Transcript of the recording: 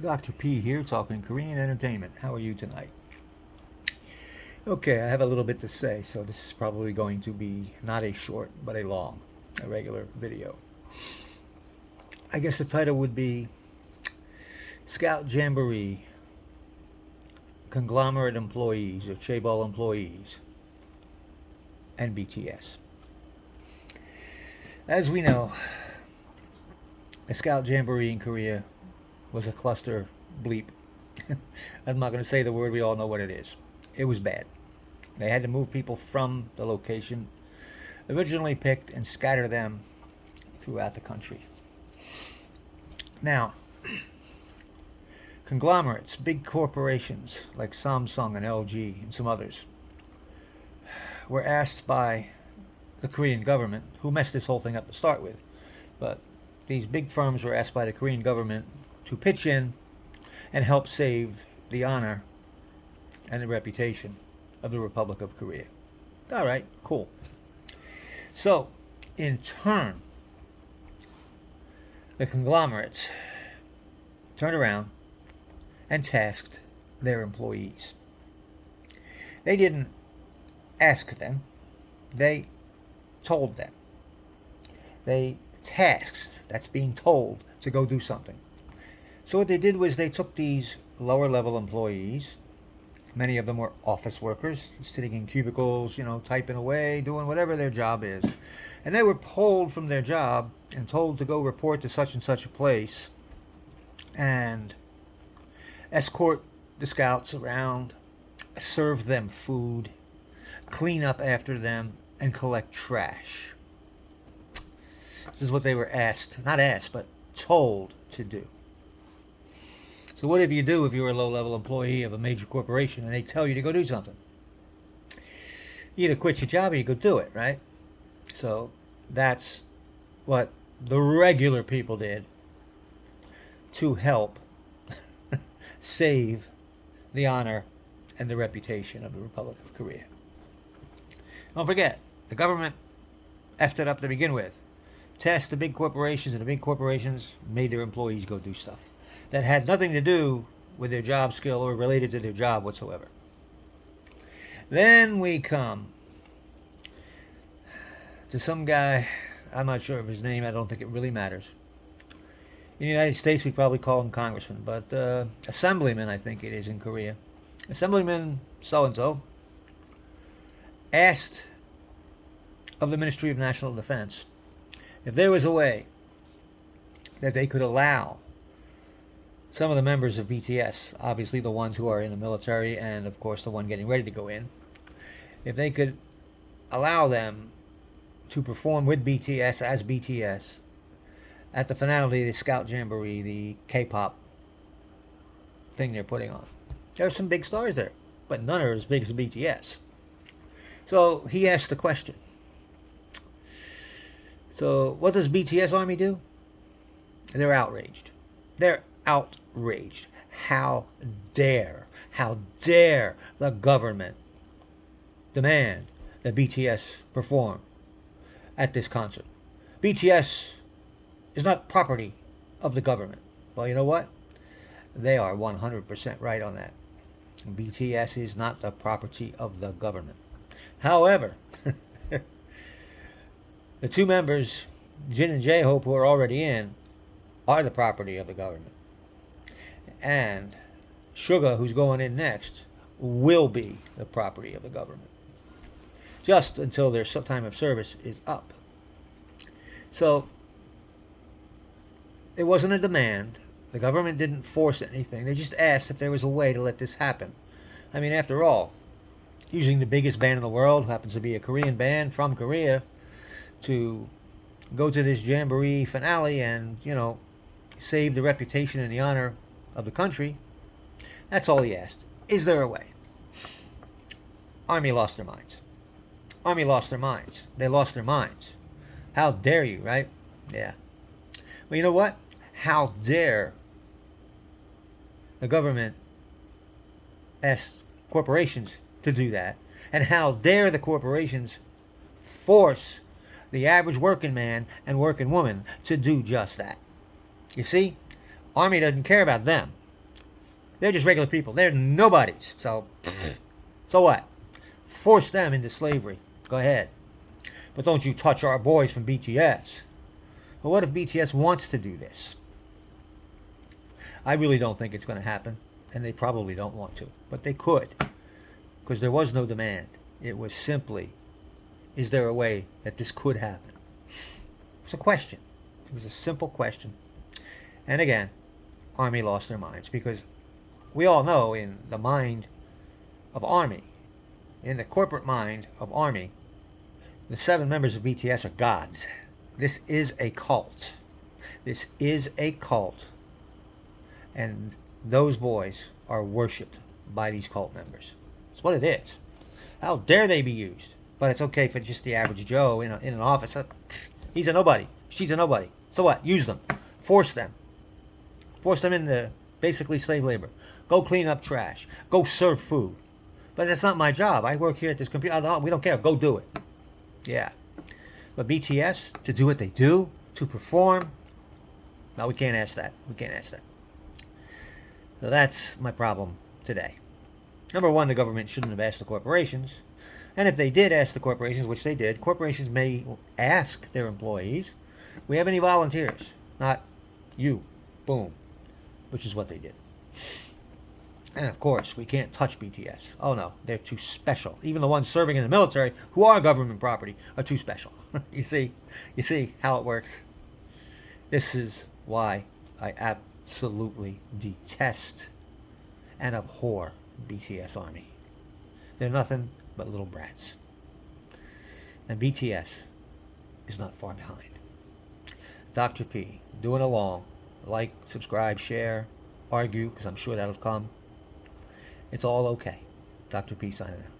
Dr. P here, talking Korean entertainment. How are you tonight? Okay, I have a little bit to say, so this is probably going to be not a short, but a regular video. I guess the title would be Scout Jamboree Conglomerate Employees or Chaebol Employees and BTS. As we know, a Scout Jamboree in Korea was a cluster bleep. I'm not going to say the word, we all know what it is. It was bad. They had to move people from the location originally picked and scatter them throughout the country. Now, conglomerates, big corporations like Samsung and LG and some others, were asked by the Korean government, who messed this whole thing up to start with, but these big firms were asked by the Korean government to pitch in and help save the honor and the reputation of the Republic of Korea. All right, cool. So, in turn, the conglomerates turned around and tasked their employees. They didn't ask them, they told them. They tasked, that's being told, to go do something. So what they did was they took these lower level employees, many of them were office workers, sitting in cubicles, typing away, doing whatever their job is. And they were pulled from their job and told to go report to such and such a place and escort the scouts around, serve them food, clean up after them, and collect trash. This is what they were not asked, but told to do. So what do you do if you're a low-level employee of a major corporation and they tell you to go do something? You either quit your job or you go do it, right? So that's what the regular people did to help save the honor and the reputation of the Republic of Korea. Don't forget, the government effed it up to begin with. Tasked the big corporations, and the big corporations made their employees go do stuff that had nothing to do with their job skill or related to their job whatsoever. Then we come to some guy, I'm not sure of his name, I don't think it really matters. In the United States, we probably call him congressman, but assemblyman, I think it is in Korea. Assemblyman so-and-so asked of the Ministry of National Defense if there was a way that they could allow some of the members of BTS, obviously the ones who are in the military and of course the one getting ready to go in, if they could allow them to perform with BTS as BTS at the finale of the Scout Jamboree, the K-pop thing they're putting on. There's some big stars there, but none are as big as BTS. So he asked the question. So what does BTS Army do? They're outraged. They're outraged. How dare the government demand that BTS perform at this concert? BTS is not property of the government. Well, you know what? They are 100% right on that. BTS is not the property of the government. However, the two members, Jin and J-Hope, who are already in, are the property of the government. And Suga, who's going in next, will be the property of the government. Just until their time of service is up. So, it wasn't a demand. The government didn't force anything. They just asked if there was a way to let this happen. I mean, after all, using the biggest band in the world, who happens to be a Korean band from Korea, to go to this Jamboree finale and, save the reputation and the honor of the country, that's all he asked. Is there a way? Army lost their minds. Army lost their minds. They lost their minds. How dare you, right? Yeah. Well, you know what? How dare the government ask corporations to do that? And how dare the corporations force the average working man and working woman to do just that? You see, Army doesn't care about them. They're just regular people. They're nobodies. So what? Force them into slavery. Go ahead. But don't you touch our boys from BTS. But what if BTS wants to do this? I really don't think it's going to happen, and they probably don't want to. But they could, because there was no demand. It was simply, is there a way that this could happen? It's a question. It was a simple question. And again, Army lost their minds, because we all know in the mind of Army, in the corporate mind of Army, the 7 members of BTS are gods. This is a cult. This is a cult. And those boys are worshipped by these cult members. That's what it is. How dare they be used? But it's okay for just the average Joe in an office. He's a nobody. She's a nobody. So what? Use them. Force them. Force them into basically slave labor. Go clean up trash. Go serve food. But that's not my job. I work here at this computer. We don't care. Go do it. Yeah. But BTS, to do what they do, to perform, no, we can't ask that. We can't ask that. So that's my problem today. Number one, the government shouldn't have asked the corporations. And if they did ask the corporations, which they did, corporations may ask their employees, we have any volunteers? Not you. Boom. Which is what they did. And of course, we can't touch BTS. Oh no, they're too special. Even the ones serving in the military, who are government property, are too special. You see how it works? This is why I absolutely detest and abhor BTS Army. They're nothing but little brats. And BTS is not far behind. Dr. P, doing along. Like, subscribe, share, argue, because I'm sure that'll come. It's all okay. Dr. P signing out.